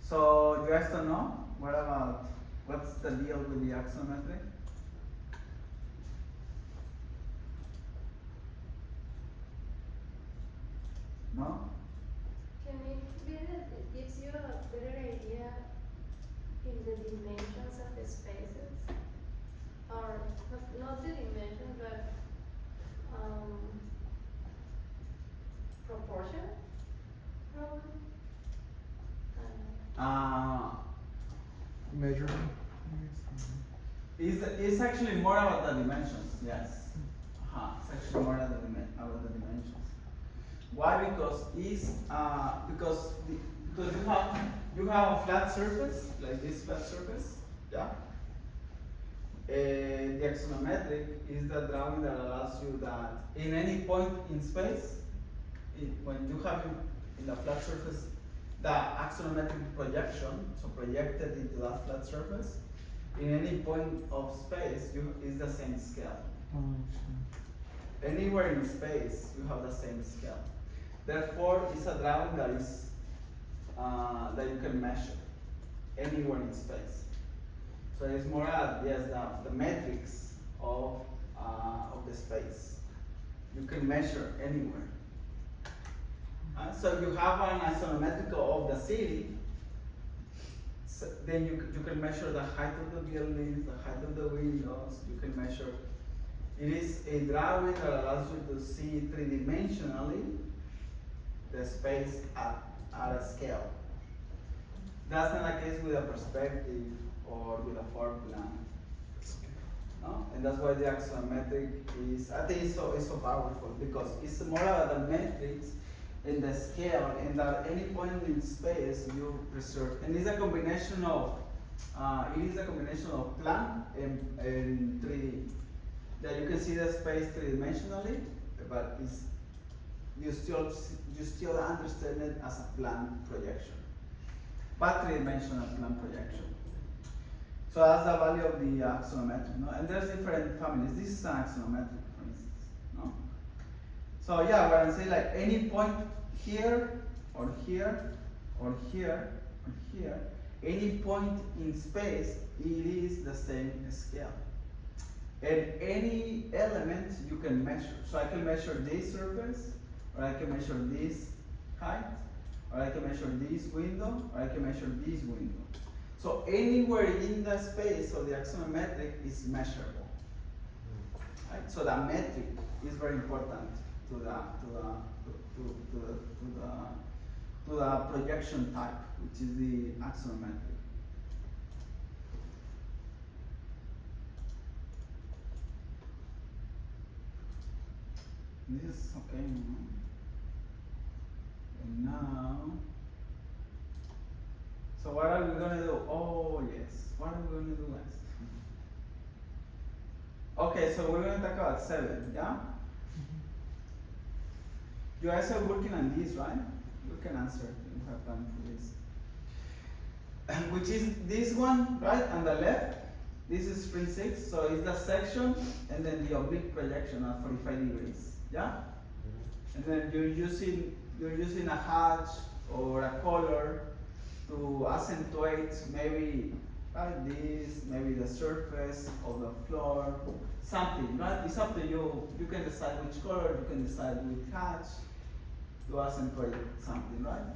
So you guys don't know? What about, what's the deal with the axonometric? No? Can it be that it gives you a better idea in the dimensions of the spaces? Or not the dimension, but proportion? Probably. Measuring. It's actually more about the dimensions, yes. It's actually more about the dimensions. Why? Because because you have a flat surface, like this flat surface, yeah. The axonometric is the drawing that allows you that in any point in space, when you have in the flat surface the axonometric projection, so projected into that flat surface, in any point of space, is the same scale. Anywhere in space, you have the same scale. Therefore, it's a drawing that is that you can measure anywhere in space. So it's more yes, the metrics of the space. You can measure anywhere. So you have an axonometric of the city. So then you can measure the height of the buildings, the height of the windows. You can measure. It is a drawing that allows you to see three-dimensionally the space at a scale. That's not the case with a perspective or with a floor plan. No? And that's why the axonometric is, I think it's so powerful, because it's more about the metrics and the scale, and at any point in space you preserve. And it's a combination of plan and 3D. That you can see the space three-dimensionally, but you still understand it as a plan projection, but three-dimensional plan projection. So that's the value of the axonometric, no? And there's different families. This is an axonometric, for instance, no? So yeah, when I say like any point here, or here, or here, or here, any point in space, it is the same scale. And any element you can measure. So I can measure this surface, or I can measure this height, or I can measure this window, or I can measure this window. So anywhere in the space of the axonometric is measurable. Right? So the metric is very important to the projection type, which is the axonometric. This is okay, no? And now, so what are we gonna do? Oh yes, what are we gonna do next? Okay, so we're gonna talk about 7, yeah? You guys are working on this, right? You can answer if you have time for this. Which is this one, right, on the left. This is sprint 6, so it's the section and then the oblique projection at 45 degrees. Yeah? And then you're using a hatch or a color to accentuate maybe like this, maybe the surface of the floor, something, right? It's up to you. You can decide which color, you can decide which hatch to accentuate something, right?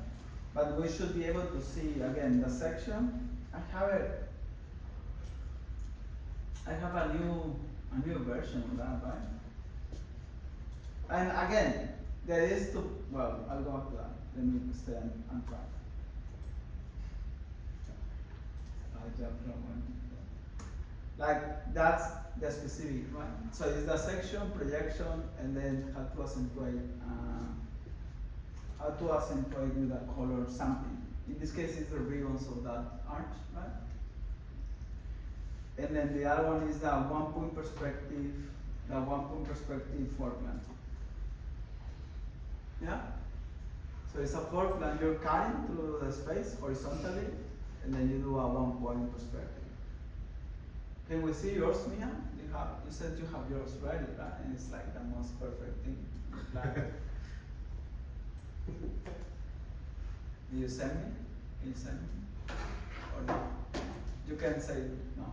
But we should be able to see again the section. I have a new version of that, right? And again, there is well, I'll go back to that. Let me stay on track. Like that's the specific, right? So it's the section, projection, and then how to accentuate with a color something. In this case, it's the ribbons of that arch, right? And then the other one is the one-point perspective floor plan. Yeah? So it's a floor plan, you're cutting through the space horizontally, and then you do a one-point perspective. Can we see yours, Mia? You said you have yours ready, right? And it's like the most perfect thing. Did you send me? Can you say no? Or no? You can say no,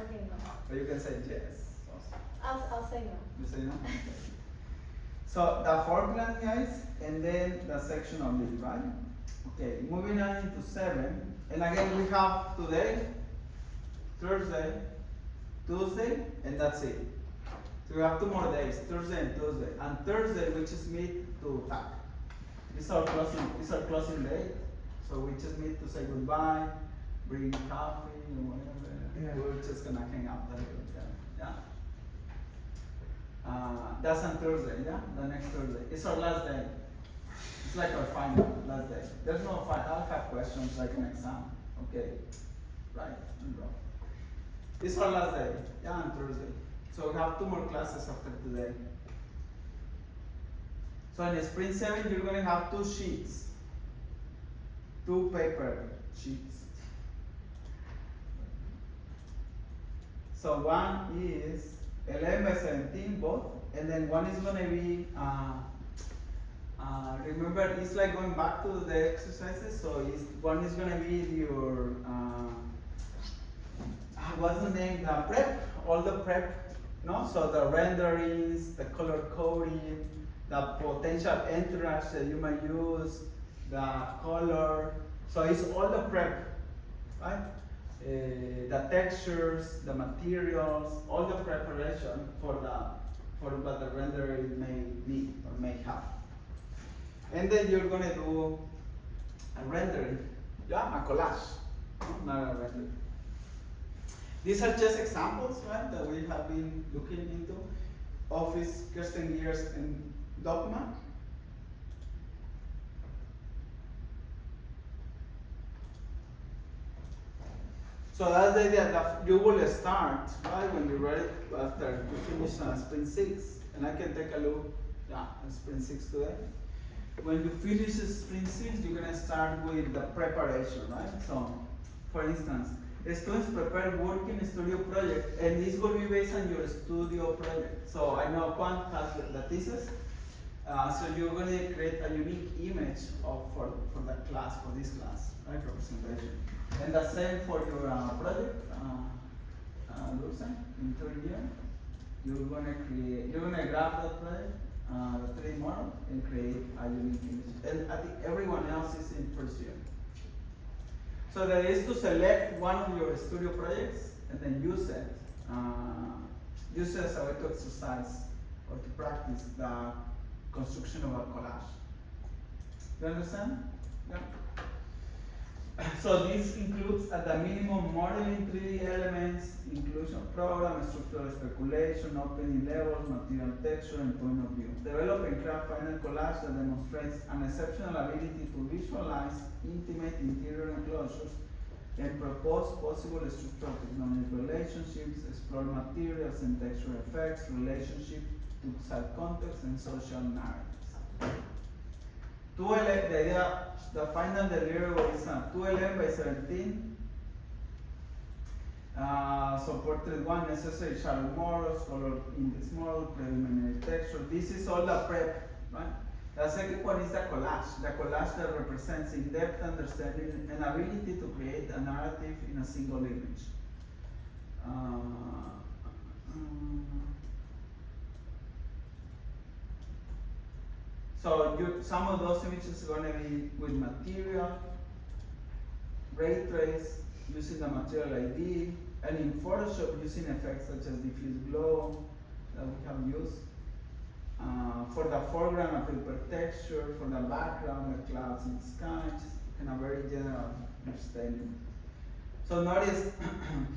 Okay, no. or you can say yes. Also. I'll say no. You say no? Okay. So the foreground, guys, and then the section of it, right? Okay, moving on into 7. And again, we have today, Thursday, Tuesday, and that's it. So we have 2 more days, Thursday and Tuesday. And Thursday, we just meet to talk. This is our closing day. So we just meet to say goodbye, bring coffee or whatever. Yeah. We're just gonna hang out a little bit. Yeah. That's on Thursday, yeah? The next Thursday. It's our last day. It's like our final last day. There's no final. I'll have questions like an exam. Okay. Right. No. It's our last day. Yeah, on Thursday. So we have 2 more classes after today. So in Sprint 7, you're going to have 2 sheets. 2 paper sheets. So one is 11 by 17 both, and then one is going to be, remember, it's like going back to the exercises, so one is going to be your, what's the name, the prep, all the prep, no? So the renderings, the color coding, the potential entourage that you might use, the color, so it's all the prep, right? The textures, the materials, all the preparation for what the renderer may need or may have. And then you're gonna do a rendering, yeah, a collage, not a rendering. These are just examples, right, that we have been looking into. Office, Kirsten Gears, and Dogma. So that's the idea that you will start, right, when you're ready after you finish Sprint 6. And I can take a look, yeah, at Sprint 6 today. When you finish Sprint 6, you're going to start with the preparation, right? So, for instance, students prepare working studio project, and this will be based on your studio project. So I know Quant has the thesis, so you're going to create a unique image for the class, for this class, right, representation. And the same for your project, Lucen, in 3rd year. You're going to grab that project, the 3D model, and create a unique image. And I think everyone else is in 1st year. So that is to select one of your studio projects and then use it as a way to exercise or to practice the construction of a collage. You understand? Yeah. So this includes at the minimum modeling 3D elements, inclusion of program, structural speculation, opening levels, material texture, and point of view. Develop and craft final collage that demonstrates an exceptional ability to visualize intimate interior enclosures and propose possible structural technology relationships, explore materials and texture effects, relationship to site context, and social narratives. The final deliverable is 211 by 17. So portrait 1, necessary shadow models, color index model, preliminary texture. This is all the prep, right? The second one is the collage that represents in-depth understanding and ability to create a narrative in a single image. So some of those images are going to be with material, ray trace, using the material ID, and in Photoshop using effects such as diffuse glow that we have used. For the foreground, a paper texture, for the background, the clouds and sky, just in a very general understanding. So notice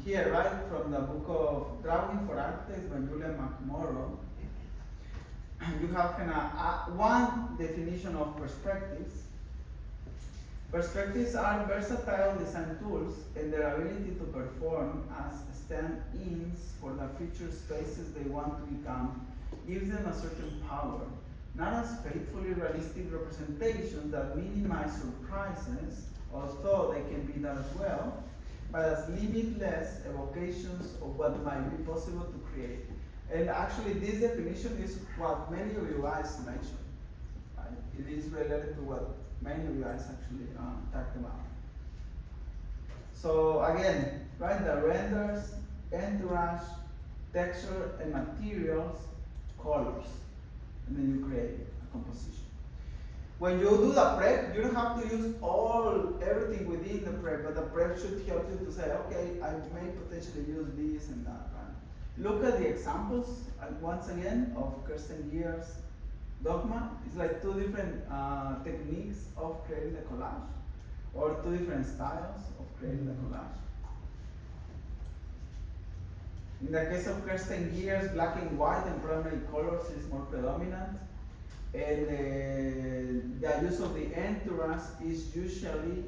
here, right, from the book of Drawing for Architects by Julian McMorrow, you have kind of one definition of perspectives. Perspectives are versatile design tools, and their ability to perform as stand-ins for the future spaces they want to become gives them a certain power, not as faithfully realistic representations that minimize surprises, although they can be that as well, but as limitless evocations of what might be possible to create. And actually, this definition is what many of you guys mentioned, right? It is related to what many of you guys actually talked about. So again, right, the renders, entourage, texture and materials, colors, and then you create a composition. When you do the prep, you don't have to use everything within the prep, but the prep should help you to say, okay, I may potentially use this and that, right? Look at the examples, once again, of Kirsten Gear's dogma. It's like two different techniques of creating the collage, or two different styles of creating the collage. In the case of Kirsten Gear's, black and white and primary colors is more predominant. And the use of the entourage is usually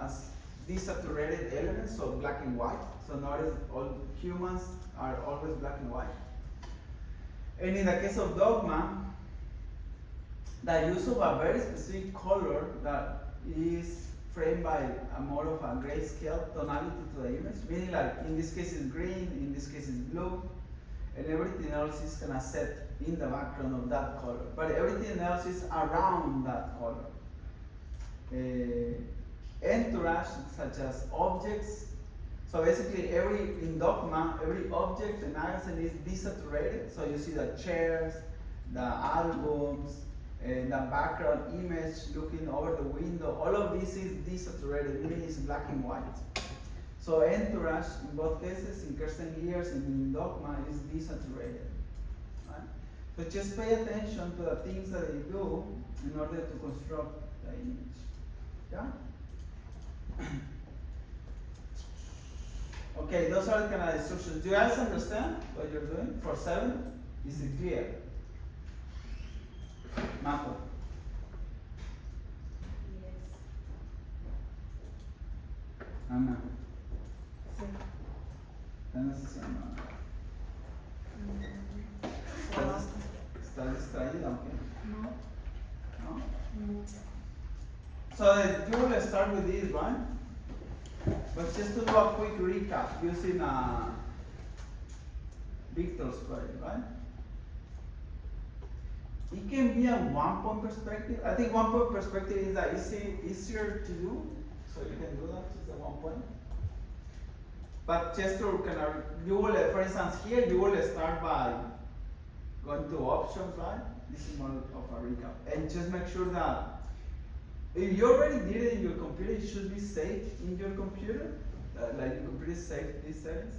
as desaturated elements, so black and white. So notice all humans are always black and white. And in the case of dogma, the use of a very specific color that is framed by a more of a grayscale tonality to the image, meaning like in this case is green, in this case is blue, and everything else is kind of set in the background of that color, but everything else is around that color. Entourage, such as objects, so basically in dogma, every object in Agassiz is desaturated, so you see the chairs, the albums, and the background image looking over the window, all of this is desaturated, meaning it's black and white. So entourage, in both cases, in Kirsten Gear's and in dogma, is desaturated. Right? So just pay attention to the things that they do in order to construct the image. Yeah? Okay, those are the kind of instructions. Do you guys understand what you're doing? For 7, is it clear? Marco? Yes. Ana? Ana se llama. ¿Estás distraída o qué? No. No? No. So you will start with this, right? But just to do a quick recap using Victor's project, right? It can be a one-point perspective. I think one-point perspective is that easier to do, so you can do that, just a 1 point. But just to kind of, you will, for instance, here you will start by going to options, right? This is more of a recap. And just make sure that if you already did it in your computer, it should be saved in your computer. Like your computer saved these settings.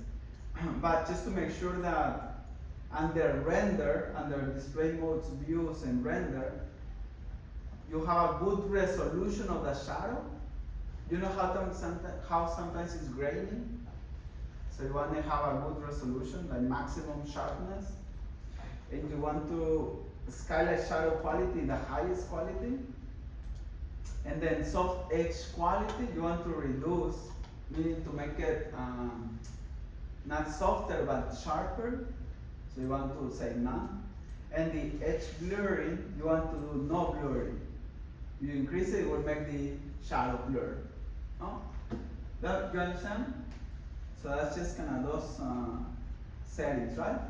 But just to make sure that under render, under display modes, views, and render, you have a good resolution of the shadow. You know how sometimes it's graining? So you want to have a good resolution, like maximum sharpness. And you want to skylight shadow quality, the highest quality. And then soft edge quality, you want to reduce, meaning to make it not softer but sharper. So you want to say none. And the edge blurring, you want to do no blurring. You increase it, it will make the shadow blur. No? That, you understand? So that's just kind of those settings, right?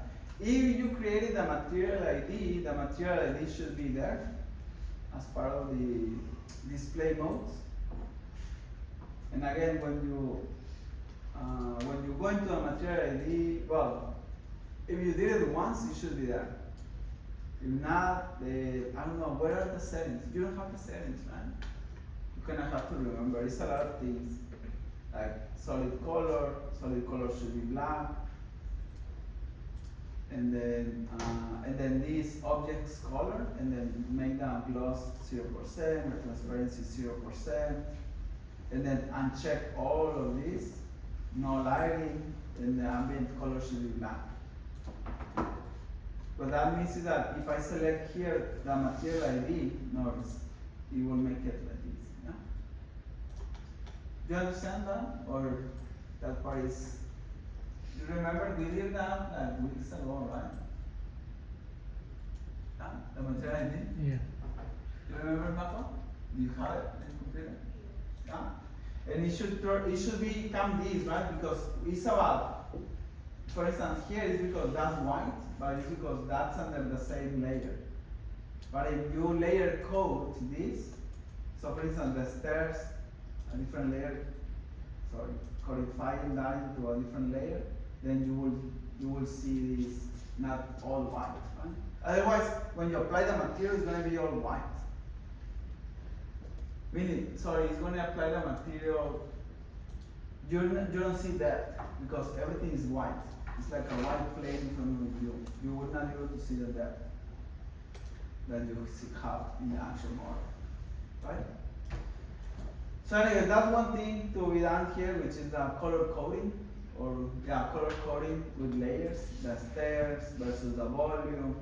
If you created the material ID, the material ID should be there as part of the display modes. And again, when you go into a material ID, well, if you did it once, it should be there. If not, I don't know, where are the settings? You don't have the settings, right? You kind of have to remember, it's a lot of things. Like solid color should be black. And then this object's color, and then make the gloss 0% or transparency 0%. And then uncheck all of this, no lighting, and the ambient color should be black. What that means is that if I select here the material ID, notice, it will make it like this. Yeah? Do you understand that? Or that part is, you remember we did that like weeks ago, right? Yeah? The material ID? Yeah. You remember, Marco? Do you have it in the computer? Yeah? And it should become this, right? Because it's about, for instance, here is because that's white, but it's because that's under the same layer. But if you layer code this, so for instance, the stairs, a different layer, codifying that into a different layer, then you will see this not all white, right? Otherwise, when you apply the material, it's gonna be all white. Meaning, sorry, it's gonna apply the material. You don't see that because everything is white. It's like a white plane in front of you. You would not be able to see the depth that you have in the actual model, right? So anyway, that's one thing to be done here, which is the color coding, or color coding with layers, the stairs versus the volumes.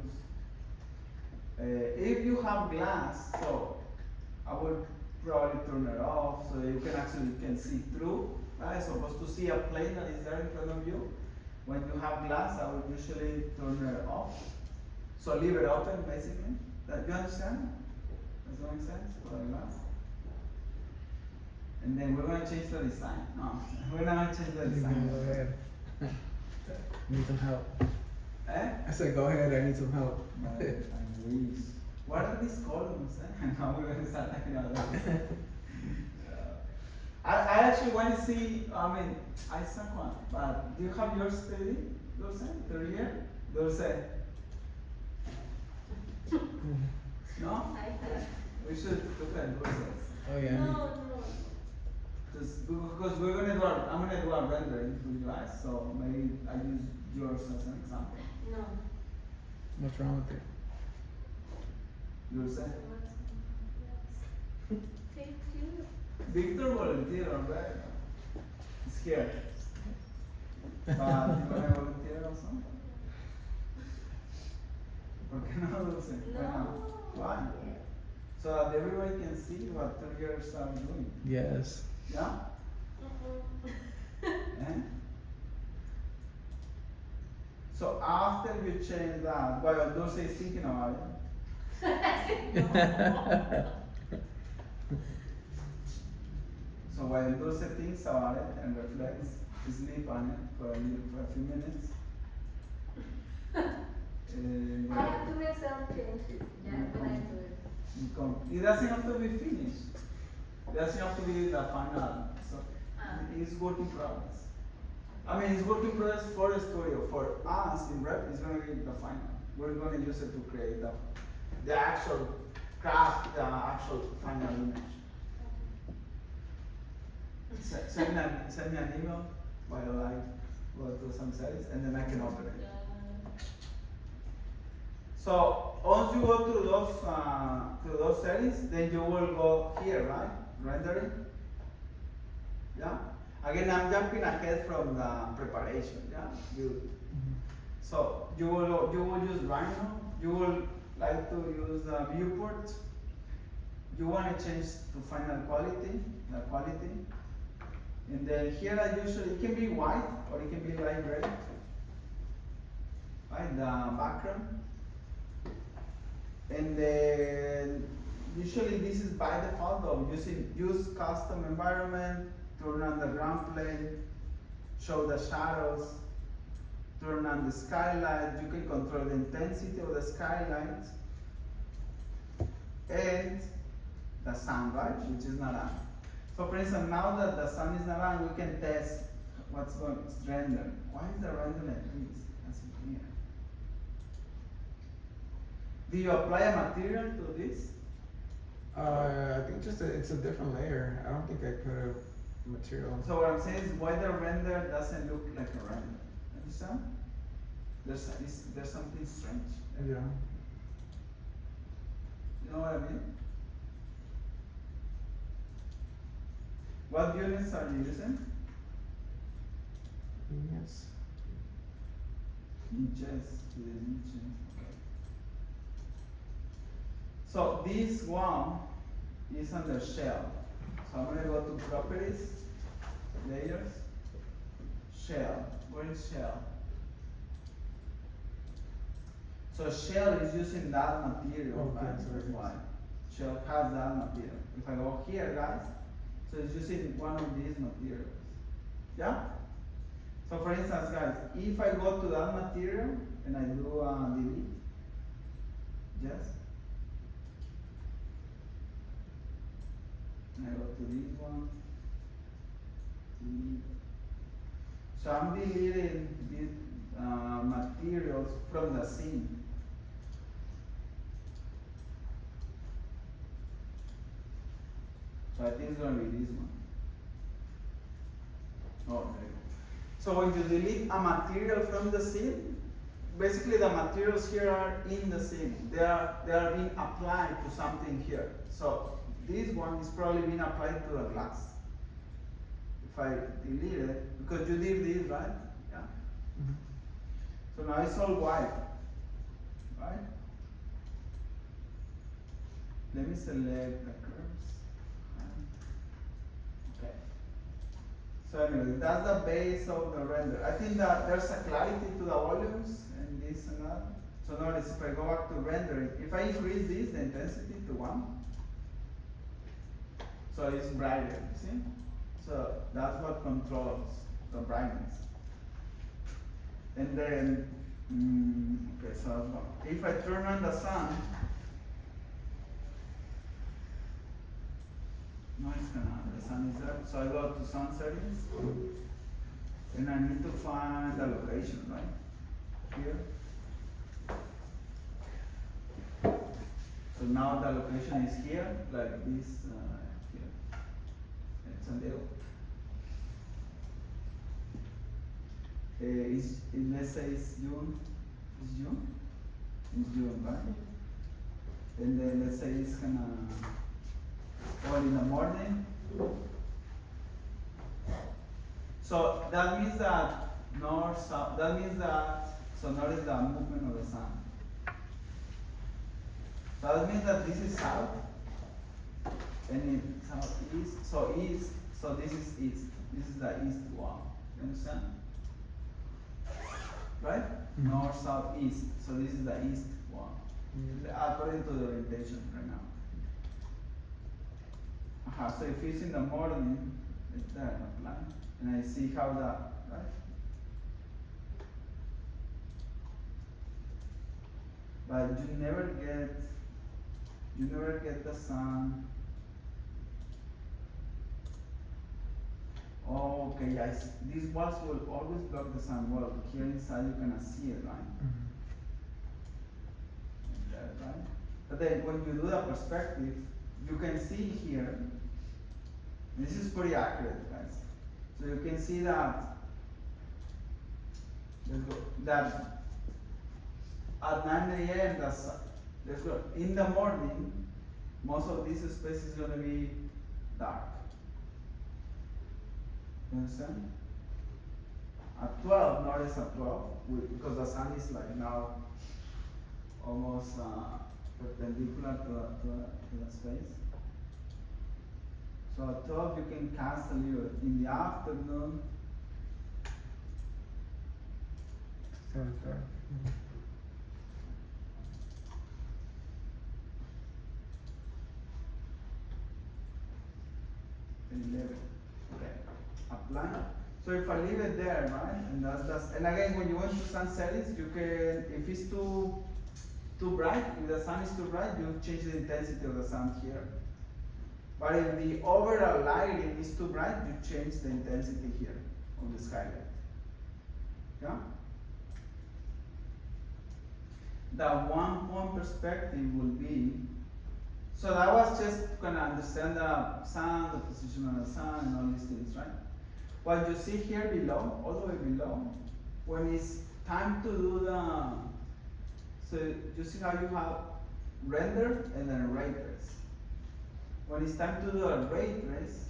If you have glass, so I would probably turn it off so that you can see through. Right? Supposed to see a plane that is there in front of you. When you have glass, I would usually turn it off. So leave it open, basically. You understand? Does that make sense for the glass? And then we're gonna change the design. No, we're not gonna change the design. Go ahead. Need some help. Eh? I said, go ahead. I need some help. I wish. What are these columns? Eh? Now we're gonna start talking about that. I actually want to see. I saw one. But do you have yours steady? Dulce? Third year? Dulce? No? I have. We should look at Dulce's. Oh yeah. No. Because I'm gonna do a rendering with you guys, so maybe I use yours as an example. No. What's wrong with it? Dulce? Yes. Thank you. Victor volunteer, right? He's here. But you wanna volunteer also? ¿Por qué no, Dulce? No. Why? So that everybody can see what 3 years are doing. Yes. Yeah? Mm-mm. Eh? So after you change that, while Dulce is thinking about it, so while Dulce thinks about it and reflects, sleep on it for a few minutes. I have to make some changes. Yeah, when I do it. It doesn't have to be finished. It doesn't have to be the final. So it's work in progress. It's work in progress for the studio. For us in rep, it's going to be the final. We're going to use it to create the actual craft, the actual final image. Send me an email while I go through some settings, and then I can open it. So once you go to those settings, then you will go here, right? Rendering. Yeah. Again, I'm jumping ahead from the preparation. Yeah. So you will use Rhino. You will like to use the viewport. You want to change to final quality, the quality. And then here it can be white or it can be light gray. Right, the background. And then usually this is by default of use custom environment, turn on the ground plane, show the shadows, turn on the skylight. You can control the intensity of the skylight and the sun, right, which is not on. So for instance, now that the sun is not on, we can test what's going to render. Why is the render like this? That's weird. Do you apply a material to this? I think it's a different layer. I don't think I put a material. So what I'm saying is why the render doesn't look like a render. Understand? There's something strange. Yeah. You know what I mean? What units are you using? Yes. Inches. Okay. So this one is under shell. So I'm gonna go to properties, layers, shell. Where is shell? So shell is using that material, Okay, right? so That's it is. why. Shell has that material. If I go here, guys, so it's using one of these materials. Yeah? So for instance, guys, if I go to that material and I do delete, yes? And I go to this one, delete. So I'm deleting these materials from the scene. So I think it's gonna be this one. Oh, there you go. So when you delete a material from the scene, basically the materials here are in the scene. They are being applied to something here. So this one is probably being applied to the glass. If I delete it, because you did this, right? Yeah. Mhm. So now it's all white, right? Let me select the curves. Okay. So anyway, that's the base of the render. I think that there's a clarity to the volumes and this and that. So notice if I go back to rendering, if I increase this, the intensity to 1, so it's brighter, you see? So that's what controls the brightness. And then, okay, so that's one. If I turn on the sun, no, it's gonna, the sun is there. So I go to sun settings, and I need to find the location, right? Here. So now the location is here, like this, here. It's a little. Let's say it's June. It's June? It's June, right? And then let's say it's gonna, or in the morning. So that means that north, south, that means that, so notice the movement of the sun. So that means that this is south, and in southeast, so east, so this is east. This is the east wall. You understand? Right? Mhm. North, south, east. So this is the east wall. According to the orientation right now. So if it's in the morning, it's there, apply. And I see how that, right? But you never get the sun. Oh, okay, yes. These walls will always block the sun. Well, here inside you cannot see it, right? Mhm. Like that, right? But then when you do the perspective, you can see here, this is pretty accurate, guys. So you can see that, that at 9 a.m. in the morning, most of this space is gonna be dark. You understand? At 12, notice at 12, because the sun is like now almost perpendicular to the space. So at 12 you can cast a little. In the afternoon, So it's dark. Mhm. and 11. Okay. Apply. So if I leave it there, right? And and again when you want to sun settings, you can, if it's too bright, if the sun is too bright, you change the intensity of the sun here. But if the overall lighting is too bright, you change the intensity here of the skylight. Yeah? The 1 point perspective will be, so that was just gonna understand the sun, the position of the sun, and all these things, right? What you see here below, all the way below, when it's time to do so you see how you have render and then ray trace. When it's time to do a ray trace,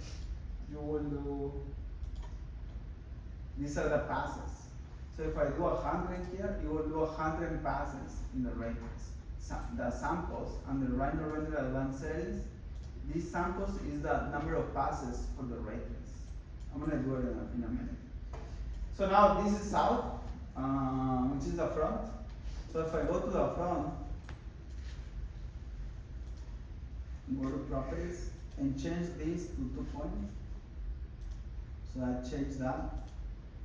you will do, these are the passes. So if I do 100 here, you will do 100 passes in the ray trace. The samples under render advanced settings, these samples is the number of passes for the ray trace. I'm gonna do it in a minute. So now this is south, which is the front. So if I go to the front, go to properties and change this to 2 points. So I change that,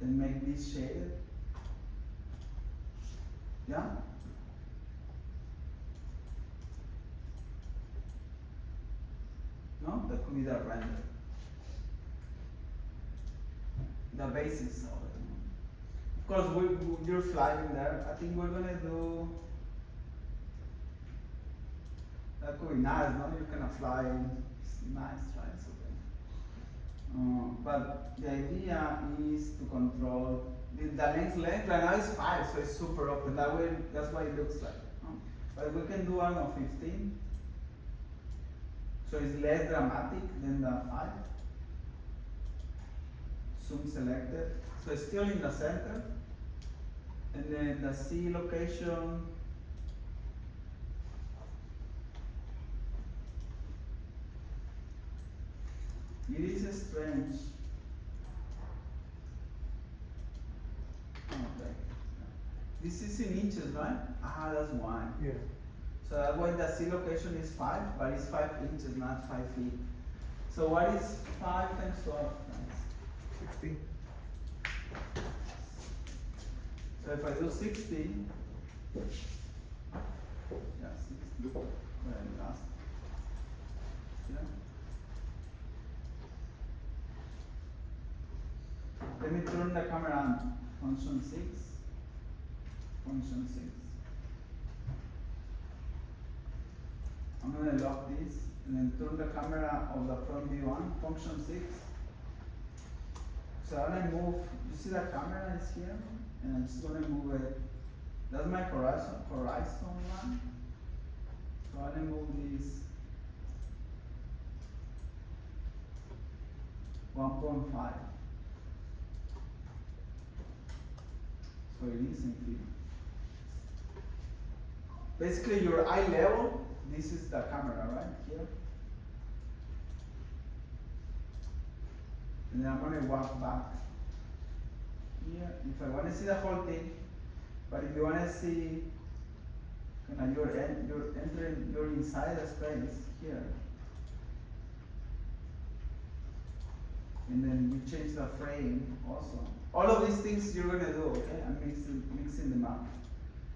then make this shaded. Yeah? No, that could be the render. the basics of it. Of course, you're flying there. I think we're gonna do. That could be nice, no? You're gonna fly. It's nice, right? It's okay. But the idea is to control the length. Right now is 5, so it's super open. That way, that's what it looks like. But we can do, I don't know, 15. So it's less dramatic than the 5. Zoom selected. So it's still in the center. And then the C location. It is strange. Okay. This is in inches, right? Ah, that's why. Yeah. So that's why the C location is 5, but it's 5 inches, not 5 feet. So what is 5 times 12? 60. So if I do 60, yeah, 60. Very last. Yeah. Let me turn the camera on. Function 6. Function 6. I'm gonna lock this and then turn the camera of the front view on. Function 6. So I'm gonna move. You see the camera is here, and I'm just gonna move it. That's my horizon line. So I'm gonna move this 1.5. So it is in feet. Basically, your eye level. This is the camera right here. And then I'm going to walk back here. If I want to see the whole thing, but if you want to see, you're inside the space here. And then you change the frame also. All of these things you're going to do, okay? I'm mixing them up.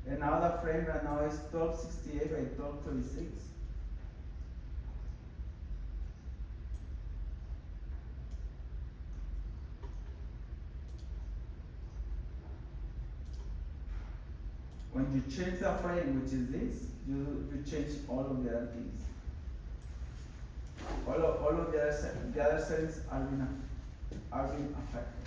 And now the frame right now is 1268 by 1236. When you change the frame, which is this, you change all of the other things. All of the other settings are being affected.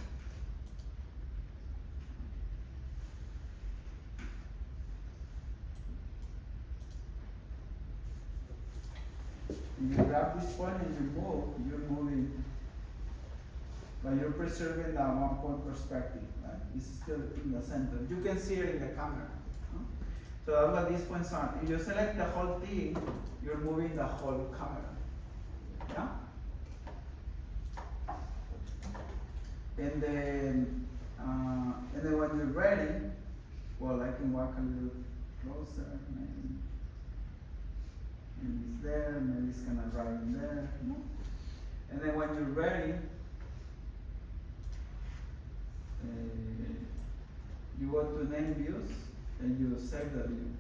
If you grab this point and you move, you're moving, but you're preserving the 1 point perspective, right? It's still in the center. You can see it in the camera. Huh? So that's what these points are. If you select the whole thing, you're moving the whole camera. Yeah? And then when you're ready, well, I can walk a little closer, maybe. Maybe it's there, maybe it's gonna ride in there. And then when you're ready, you go to name views and you save the view.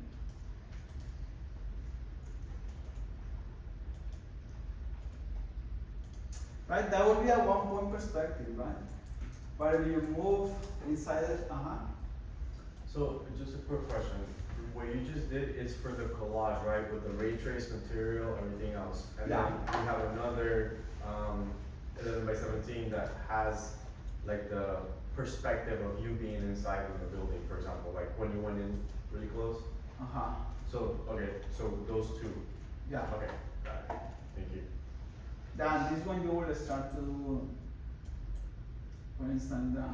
Right, that would be a 1 point perspective, right? But if you move inside it, So just a quick question. What you just did is for the collage, right? With the ray trace material, everything else. And Yeah. then you have another 11 by 17 that has like the perspective of you being inside of the building, for example, like when you went in really close. So, okay, so those two. Yeah. Okay, got it. Thank you. Then this one you will start to, for instance, the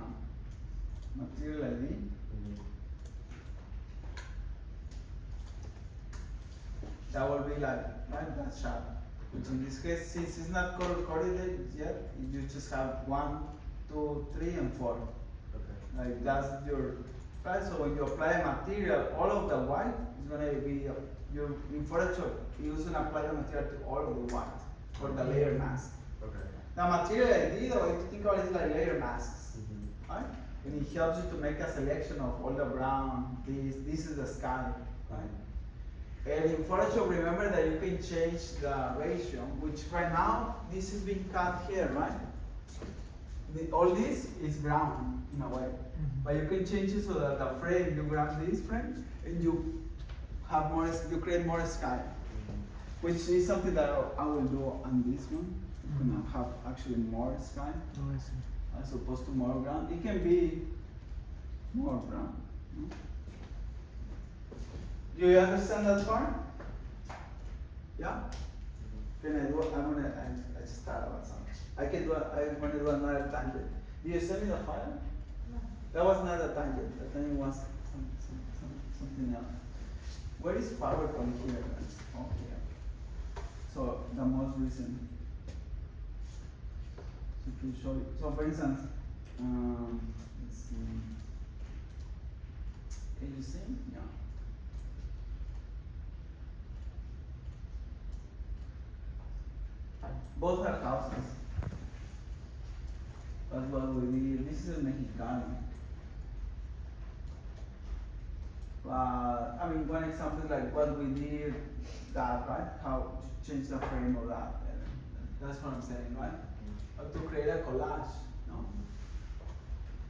material ID. That will be like, right, that shot. Which in this case, since it's not correlated yet, you just have 1, 2, 3, and 4. Okay. Like that's your, right? So when you apply a material, all of the white is gonna be, you in Photoshop, you're gonna apply the material to all of the white for the layer mask. Okay. The material ID, though, if you think about it, is like layer masks, right? And it helps you to make a selection of all the brown, this is the sky, right? And in Photoshop, remember that you can change the ratio, which right now, this is being cut here, right? all this is brown in a way. But you can change it so that the frame, you grab this frame and you have more, you create more sky. Which is something that I will do on this one. I'm gonna have actually more sky Oh, I see. as opposed to more brown. It can be more brown. No? Do you understand that part? Yeah? Then I just thought about something. I'm gonna do another tangent. Did you send me the file? No. That was not a tangent. The tangent was something else. Where is PowerPoint here? Oh, here. So the most recent. So to show you. So for instance, let's see. Can you see? Yeah. Both are houses. That's what we did. This is Mexicali. I mean, one example is like what we did, that, right? How to change the frame of that. That's what I'm saying, right? How to create a collage, no?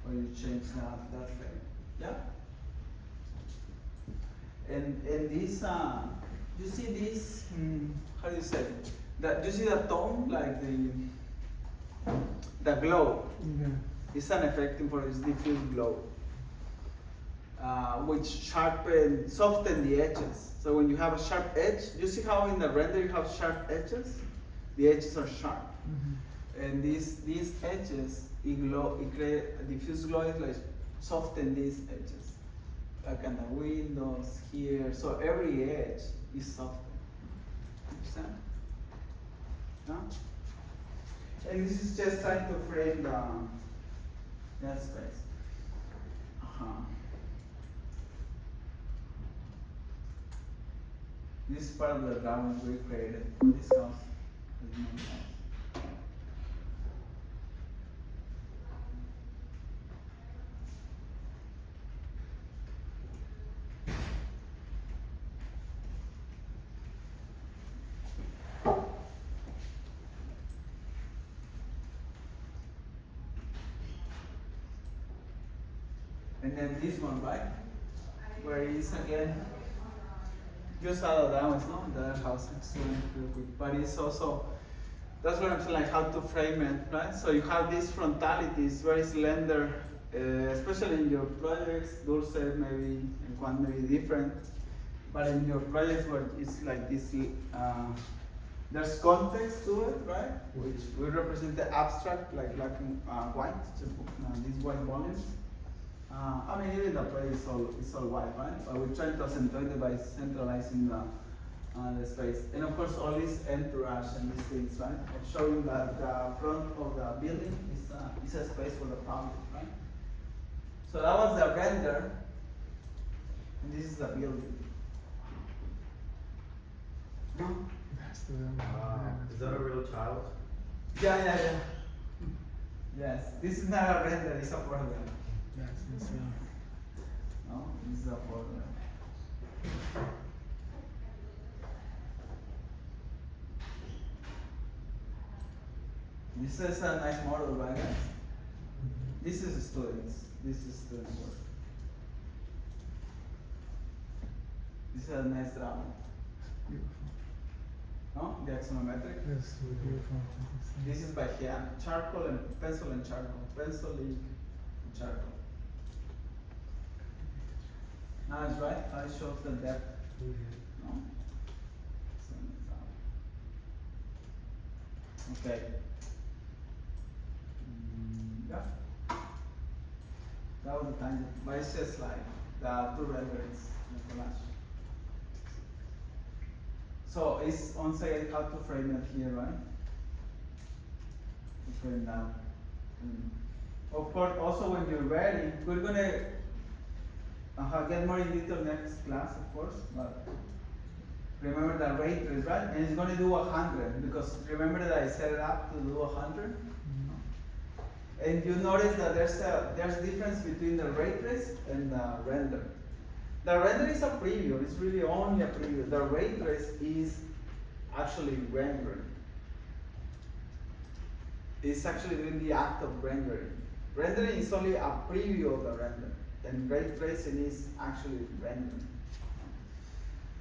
Or you change that frame. Yeah? And this, you see this, how do you say it? You see the tone, like the glow. Yeah. It's an effect for this diffuse glow, which soften the edges. So when you have a sharp edge, you see how in the render you have sharp edges? The edges are sharp. And these edges, it create a diffuse glow, is like soften these edges. Like on the windows here, so every edge is softened. Understand? No? And this is just trying to frame that space. This is part of the drawings we created for this house. This main house. And then this one, right? Where it's again, you saw the downs, no? The other house is doing real quick. But it's also, that's what I'm saying, like how to frame it, right? So you have these frontalities, very slender, especially in your projects, Dulce maybe, and Juan may be different. But in your projects where it's like this, there's context to it, right? Which will represent the abstract, like black and white, just these white volumes. I mean, even the play is all white, right? But we're trying to accentuate it by centralizing the space. And of course, all this entourage and these things, right? Of showing that the front of the building is a space for the public, right? So that was the render, and this is the building. No? That's the Is that a real child? Yeah. Yes, this is not a render, it's a border. That's insane. No, this is a border. This is a nice model, right, guys? This is students. This is student work. This is a nice drawing. Beautiful. No? The axonometric. That's really beautiful. This is by hand, charcoal and pencil and charcoal. Pencil, ink, and charcoal. Nice, right? How it shows the depth. No? So, okay. Yeah. That was the tangent. But it's just like the two renderings in the collage. So it's on say how to frame it here, right? To frame that. Of course, also when you're ready, we're gonna get more in detail next class, of course, but remember the rate trace, right? And it's gonna do 100 because remember that I set it up to do 100. And you notice that there's difference between the ray trace and the render. The render is a preview, it's really only a preview. The ray trace is actually rendering. is actually doing the act of rendering. Rendering is only a preview of the render, and ray tracing is actually rendering.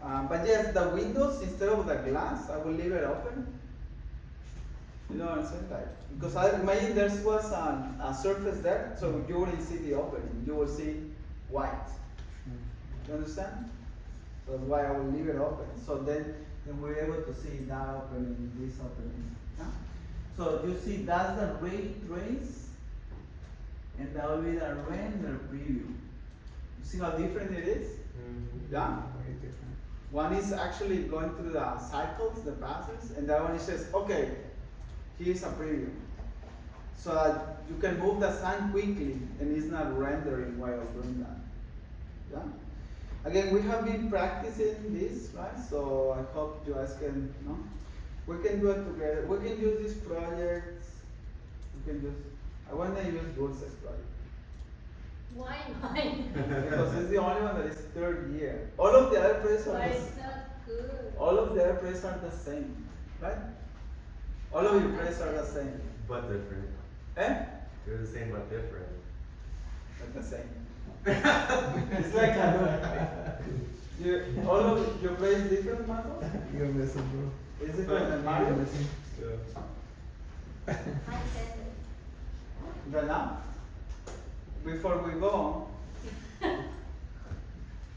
But yes, the windows, instead of the glass, I will leave it open. You know what I'm saying? Like, because maybe there was a surface there, so you wouldn't see the opening, you will see white. You understand? So that's why I will leave it open. So then we're able to see that opening, this opening. Yeah? So you see, that's the ray trace, and that will be the render preview. You see how different it is? Yeah? Way different. One is actually going through the cycles, the passes, and the other one is just, okay, here's a preview. So that you can move the sun quickly and it's not rendering while doing that. Yeah? Again, we have been practicing this, right? So I hope you guys can, no? We can do it together. We can use these projects. We can use, I want to use Dulce's project. Why mine? Because it's the only one that is third year. All of the other projects are Why the it's not good? all of the other projects are the same, right? All of your projects are the same. But different. Eh? They're the same but different. But the same. It's like all of your projects different, Marco? You're missing, bro. Is it different than You're Mario? missing. Yeah. I said it. Right now? Before we go,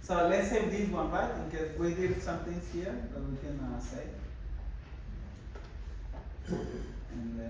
so let's save this one, right? In case we did some things here that we can say. And then